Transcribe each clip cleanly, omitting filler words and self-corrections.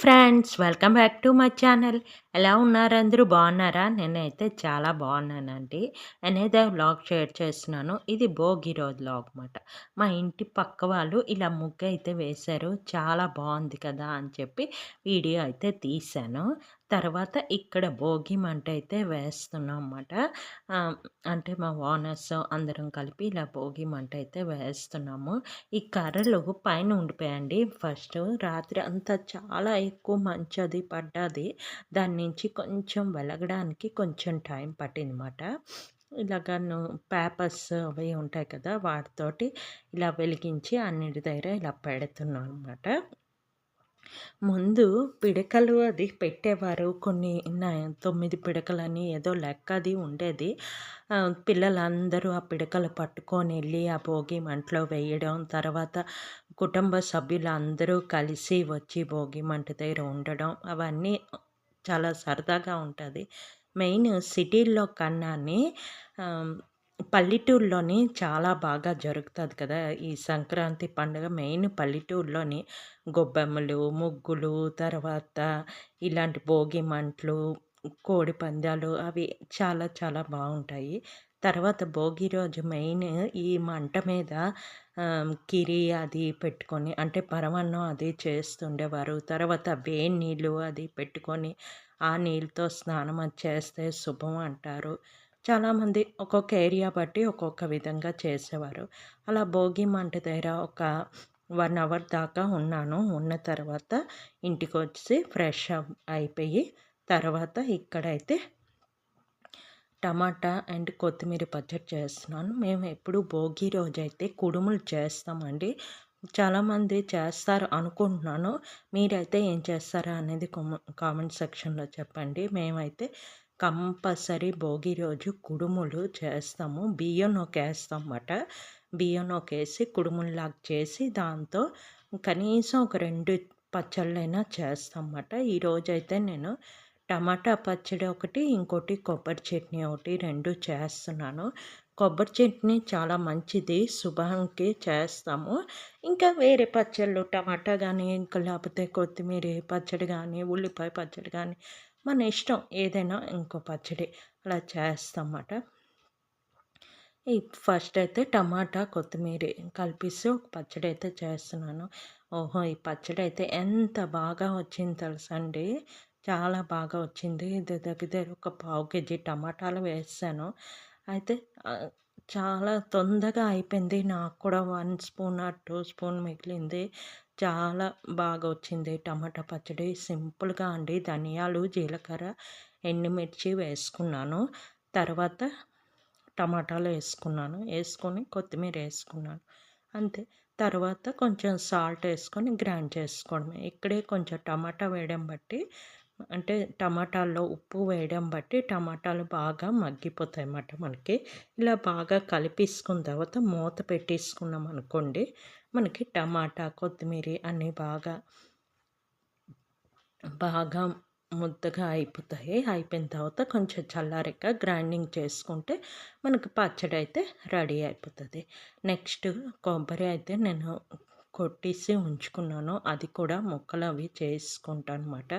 Friends, welcome back to my channel. ఎలా ఉన్నారు? అందరూ బాగున్నారా? నేనైతే చాలా బాగున్నానండి. నేనైతే వ్లాగ్ షేర్ చేస్తున్నాను. ఇది భోగి రోజు వ్లాగ్ మాట. మా ఇంటి పక్క వాళ్ళు ఇలా ముగ్గు అయితే వేశారు. చాలా బాగుంది కదా అని చెప్పి వీడియో అయితే తీశాను. తర్వాత ఇక్కడ భోగి మంట అయితే వేస్తున్నాం అన్నమాట. అంటే మా ఓనర్స్ అందరం కలిపి ఇలా భోగి మంట అయితే వేస్తున్నాము. ఈ కర్రలు పైన ఉండిపోయాయండి. ఫస్ట్ రాత్రి అంతా చాలా ఎక్కువ మంచు అది పడ్డది. దాని నుంచి కొంచెం వెలగడానికి కొంచెం టైం పట్టిందన్నమాట. ఇలాగ పేపర్స్ అవి ఉంటాయి కదా, వాటితోటి ఇలా వెలిగించి అన్నిటి దగ్గర ఇలా పెడుతున్నాను అనమాట. ముందు పిడకలు అది పెట్టేవారు. కొన్ని 9 పిడకలని ఏదో లెక్క అది ఉండేది. పిల్లలందరూ ఆ పిడకలు పట్టుకొని వెళ్ళి ఆ భోగి మంటలో వేయడం, తర్వాత కుటుంబ సభ్యులందరూ కలిసి వచ్చి భోగి మంట దగ్గర ఉండడం, అవన్నీ చాలా సరదాగా ఉంటుంది. మెయిన్ సిటీల్లో కన్నాని పల్లెటూరులోని చాలా బాగా జరుగుతుంది కదా ఈ సంక్రాంతి పండుగ. మెయిన్ పల్లెటూరులోని గొబ్బెమ్మలు, ముగ్గులు, తర్వాత ఇలాంటి భోగి మంటలు, కోడి పందాలు అవి చాలా చాలా బాగుంటాయి. తర్వాత భోగి రోజు మెయిన్ ఈ మంట మీద కిరి అది పెట్టుకొని, అంటే పరమాన్నం అది చేస్తుండేవారు. తర్వాత వేడి నీళ్ళు అది పెట్టుకొని ఆ నీళ్ళతో స్నానం అది చేస్తే శుభం అంటారు. చాలామంది ఒక్కొక్క ఏరియా బట్టి ఒక్కొక్క విధంగా చేసేవారు. అలా భోగి మంట దగ్గర ఒక 1 అవర్ దాకా ఉన్నాను. ఉన్న తర్వాత ఇంటికొచ్చి ఫ్రెష్ అయిపోయి, తర్వాత ఇక్కడైతే టమాటా అండ్ కొత్తిమీర పచ్చడి చేస్తున్నాను. మేము ఎప్పుడు భోగి రోజైతే కుడుములు చేస్తామండి. చాలామంది చేస్తారు అనుకుంటున్నాను. మీరైతే ఏం చేస్తారా అనేది కామెంట్ సెక్షన్లో చెప్పండి. మేమైతే కంపల్సరీ భోగి రోజు కుడుములు చేస్తాము. బియ్యం నూకేస్తాం అన్నమాట. బియ్యం నూకేసి కుడుముల్లాగా చేసి దాంతో కనీసం ఒక 2 పచ్చళ్ళైనా చేస్తాం అన్నమాట. ఈరోజైతే నేను టమాటా పచ్చడి ఒకటి, ఇంకోటి కొబ్బరి చట్నీ ఒకటి 2 చేస్తున్నాను. కొబ్బరి చట్నీ చాలా మంచిది, శుభానికి చేస్తాము. ఇంకా వేరే పచ్చళ్ళు టమాటా కానీ, ఇంకా లేకపోతే కొత్తిమీర పచ్చడి కానీ, ఉల్లిపాయ పచ్చడి కానీ, మన ఇష్టం ఏదైనా ఇంకో పచ్చడి అలా చేస్తామన్నమాట. ఈ ఫస్ట్ అయితే టమాటా కొత్తిమీర కలిపేసి ఒక పచ్చడి అయితే చేస్తున్నాను. ఓహో! ఈ పచ్చడి అయితే ఎంత బాగా వచ్చింది తెలుసా అండి. చాలా బాగా వచ్చింది. ఇది దగ్గర ఒక పావు కేజీ టమాటాలు వేసాను. అయితే చాలా తొందరగా అయిపోయింది. నాకు కూడా 1 స్పూన్ 2 స్పూన్ మిగిలింది. చాలా బాగా వచ్చింది టమాటా పచ్చడి. సింపుల్గా అండి. ధనియాలు, జీలకర్ర, ఎండుమిర్చి వేసుకున్నాను. తర్వాత టమాటాలు వేసుకున్నాను. వేసుకొని కొత్తిమీర వేసుకున్నాను. అంతే. తర్వాత కొంచెం సాల్ట్ వేసుకొని గ్రైండ్ చేసుకోవడమే. ఇక్కడే కొంచెం టమాటా వేయడం బట్టి, అంటే టమాటాల్లో ఉప్పు వేయడం బట్టి టమాటాలు బాగా మగ్గిపోతాయి అన్నమాట మనకి. ఇలా బాగా కలిపేసుకున్న తర్వాత మూత పెట్టేసుకున్నాం అనుకోండి, మనకి టమాటా, కొత్తిమీర అన్నీ బాగా బాగా ముద్దగా అయిపోతాయి. అయిపోయిన తర్వాత కొంచెం చల్లారాక గ్రైండింగ్ చేసుకుంటే మనకు పచ్చడి అయితే రెడీ అయిపోతుంది. నెక్స్ట్ కొబ్బరి అయితే నేను కొట్టేసి ఉంచుకున్నాను. అది కూడా ముక్కలు అవి చేసుకుంటాను అనమాట.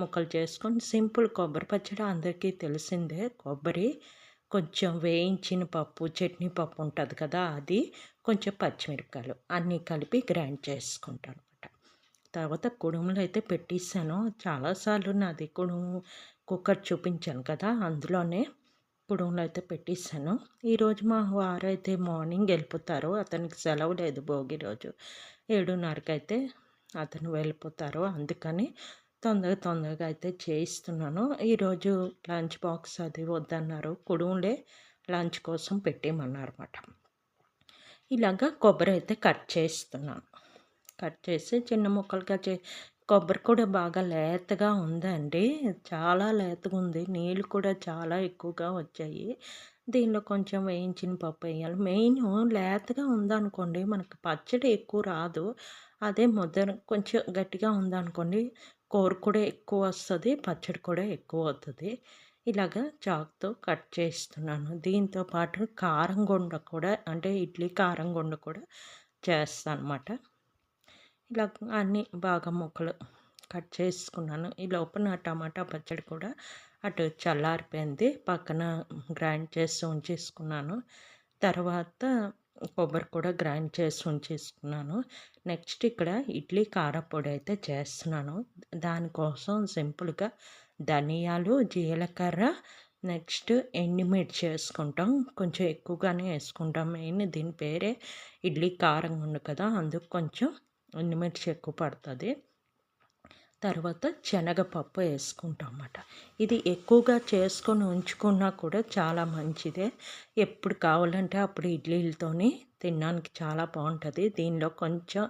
ముక్కలు చేసుకొని సింపుల్ కొబ్బరి పచ్చడి అందరికీ తెలిసిందే. కొబ్బరి, కొంచెం వేయించిన పప్పు, చట్నీ పప్పు ఉంటుంది కదా, అది కొంచెం పచ్చిమిరపకాయలు అన్నీ కలిపి గ్రైండ్ చేసుకుంటాను. తర్వాత కుడుములు అయితే పెట్టేసాను. చాలాసార్లు నాది కుడుము కుక్కర్ చూపించాను కదా, అందులోనే కుడుములు అయితే పెట్టేసాను. ఈరోజు మా వారైతే మార్నింగ్ వెళ్ళిపోతారు. అతనికి సెలవు లేదు భోగి రోజు. 7:30కి అయితే అతను వెళ్ళిపోతారు. అందుకని తొందరగా అయితే చేయిస్తున్నాను. ఈరోజు లంచ్ బాక్స్ అది వద్దన్నారు. కుడుములే లంచ్ కోసం పెట్టేయమన్నారు అన్నమాట. ఇలాగా కొబ్బరి అయితే కట్ చేస్తున్నాను. కట్ చేసి చిన్న ముక్కలుగా కొబ్బరి కూడా బాగా లేతగా ఉందండి. చాలా లేతగా ఉంది. నీళ్ళు కూడా చాలా ఎక్కువగా వచ్చాయి. దీనిలో కొంచెం వేయించిన పప్పు వేయాలి. మెయిన్ లేతగా ఉందనుకోండి మనకు పచ్చడి ఎక్కువ రాదు. అదే ముద్ద కొంచెం గట్టిగా ఉందనుకోండి, కూర కూడా ఎక్కువ వస్తుంది, పచ్చడి కూడా ఎక్కువ అవుతుంది. ఇలాగా చాకుతో కట్ చేస్తున్నాను. దీంతో పాటు కారం గుండ కూడా, అంటే ఇడ్లీ కారం గుండ కూడా చేస్తాను అన్నమాట. ఇలా అన్నీ బాగా ముక్కలు కట్ చేసుకున్నాను. ఈ లోపు నా టమాటా పచ్చడి కూడా అటు చల్లారిపోయింది. పక్కన గ్రైండ్ చేసి ఉంచేసుకున్నాను. తర్వాత కొబ్బరి కూడా గ్రైండ్ చేసి ఉంచేసుకున్నాను. నెక్స్ట్ ఇక్కడ ఇడ్లీ కారప్పొడి అయితే చేస్తున్నాను. దానికోసం సింపుల్‌గా ధనియాలు, జీలకర్ర, నెక్స్ట్ ఎండుమిర్చి ఏసుకుంటాం. కొంచెం ఎక్కువగానే ఏసుకుంటాం. మెయిన్ దీని పేరే ఇడ్లీ కారంగా ఉంది కదా! అందుకు కొంచెం ఎండుమిర్చి ఎక్కువ పడతది. తర్వాత శనగపప్పు వేసుకుంటాం అన్నమాట. ఇది ఎక్కువగా చేసుకొని ఉంచుకున్నా కూడా చాలా మంచిదే. ఎప్పుడు కావాలంటే అప్పుడు ఇడ్లీలతోని తినడానికి చాలా బాగుంటుంది. దీనిలో కొంచెం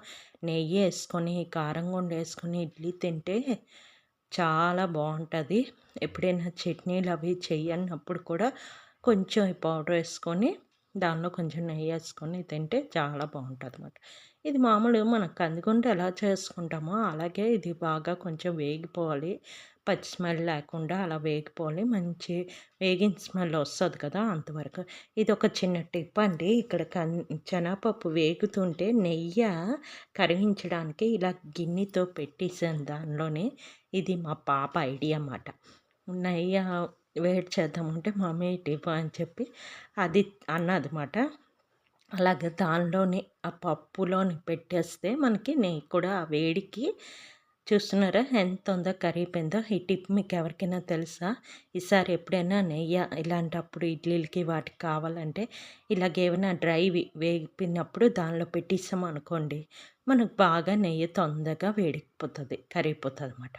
నెయ్యి వేసుకొని కారం గుండ వేసుకొని ఇడ్లీ తింటే చాలా బాగుంటుంది. ఎప్పుడైనా చట్నీలు అవి చెయ్యన్నప్పుడు కూడా కొంచెం ఈ పౌడర్ వేసుకొని దానిలో కొంచెం నెయ్యి వేసుకొని తింటే చాలా బాగుంటుంది అన్నమాట. ఇది మామూలు మనం కందిగుంట ఎలా చేసుకుంటామో అలాగే ఇది బాగా కొంచెం వేగిపోవాలి. పచ్చి స్మెల్ లేకుండా అలా వేగిపోవాలి. మంచి వేగిన స్మెల్ వస్తుంది కదా అంతవరకు. ఇది ఒక చిన్న టిప్ అండి. ఇక్కడ శనగపప్పు వేగుతుంటే నెయ్యి కరిగించడానికి ఇలా గిన్నెతో పెట్టేసాను దానిలోనే. ఇది మా పాప ఐడియా అన్నమాట. నెయ్యి వేడి చేద్దామంటే మమ్మీ ఇటు అని చెప్పి అది అన్నదన్నమాట. అలాగే దానిలోని ఆ పప్పులోని పెట్టేస్తే మనకి నెయ్యి కూడా ఆ వేడికి చూస్తున్నారా ఎంత తొందరగా కరిగిపోయిందో. ఈ టిప్ మీకు ఎవరికైనా తెలుసా? ఈసారి ఎప్పుడైనా నెయ్యి ఇలాంటప్పుడు ఇడ్లీలకి వాటికి కావాలంటే ఇలాగేమైనా డ్రైవి వేగిపోయినప్పుడు దానిలో పెట్టేసామనుకోండి మనకు బాగా నెయ్యి తొందరగా వేడికిపోతుంది, కరిగిపోతుంది అన్నమాట.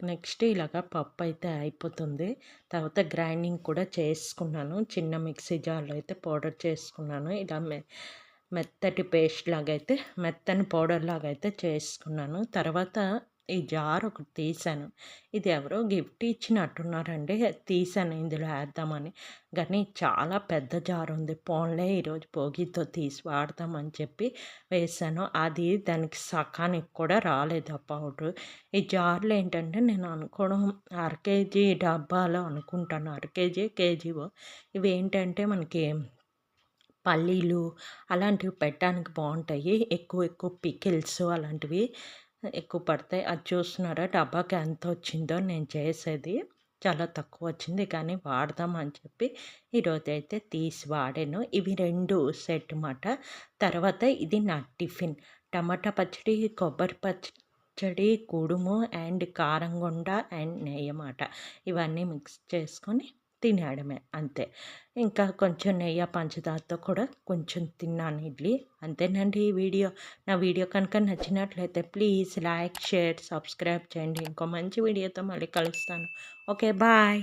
నెక్స్ట్ ఇలాగ పప్పు అయితే అయిపోతుంది. తర్వాత గ్రైండింగ్ కూడా చేసుకున్నాను. చిన్న మిక్సీ జార్లో అయితే పౌడర్ చేసుకున్నాను. ఇలా మెత్తటి పేస్ట్ లాగా అయితే మెత్తని పౌడర్ లాగా అయితే చేసుకున్నాను. తర్వాత ఈ జార్ ఒకటి తీసాను. ఇది ఎవరో గిఫ్ట్ ఇచ్చినట్టున్నారండి. తీసాను ఇందులో వేద్దామని. కానీ చాలా పెద్ద జార్ ఉంది. పోన్లే ఈరోజు భోగితో తీసి వాడదామని చెప్పి వేసాను. అది దానికి సకానికి కూడా రాలేదు ఆ పౌడరు. ఈ జార్లో ఏంటంటే నేను అనుకోవడం అర కేజీ డబ్బాలో అనుకుంటాను. అర కేజీ కేజీవో ఇవి ఏంటంటే మనకి పల్లీలు అలాంటివి పెట్టడానికి బాగుంటాయి. ఎక్కువ ఎక్కువ పికిల్స్ అలాంటివి ఎక్కువ పడతాయి. అది చూస్తున్నారా డబ్బాకి ఎంత వచ్చిందో నేను చేసేది. చాలా తక్కువ వచ్చింది కానీ వాడదాం అని చెప్పి ఈరోజైతే తీసి వాడాను. ఇవి 2 సెట్ మాట. తర్వాత ఇది నా టిఫిన్. టమాటా పచ్చడి, కొబ్బరి పచ్చడి, కుడుము అండ్ కారంగుండ అండ్ నెయ్యి మాట. ఇవన్నీ మిక్స్ చేసుకొని తినేయడమే అంతే. ఇంకా కొంచెం నెయ్యి, పంచదారతో కూడా కొంచెం తిన్నాను ఇడ్లీ. అంతేనండి ఈ వీడియో. నా వీడియో కనుక నచ్చినట్లయితే ప్లీజ్ లైక్, షేర్, సబ్స్క్రైబ్ చేయండి. ఇంకో మంచి వీడియోతో మళ్ళీ కలుస్తాను. Okay bye.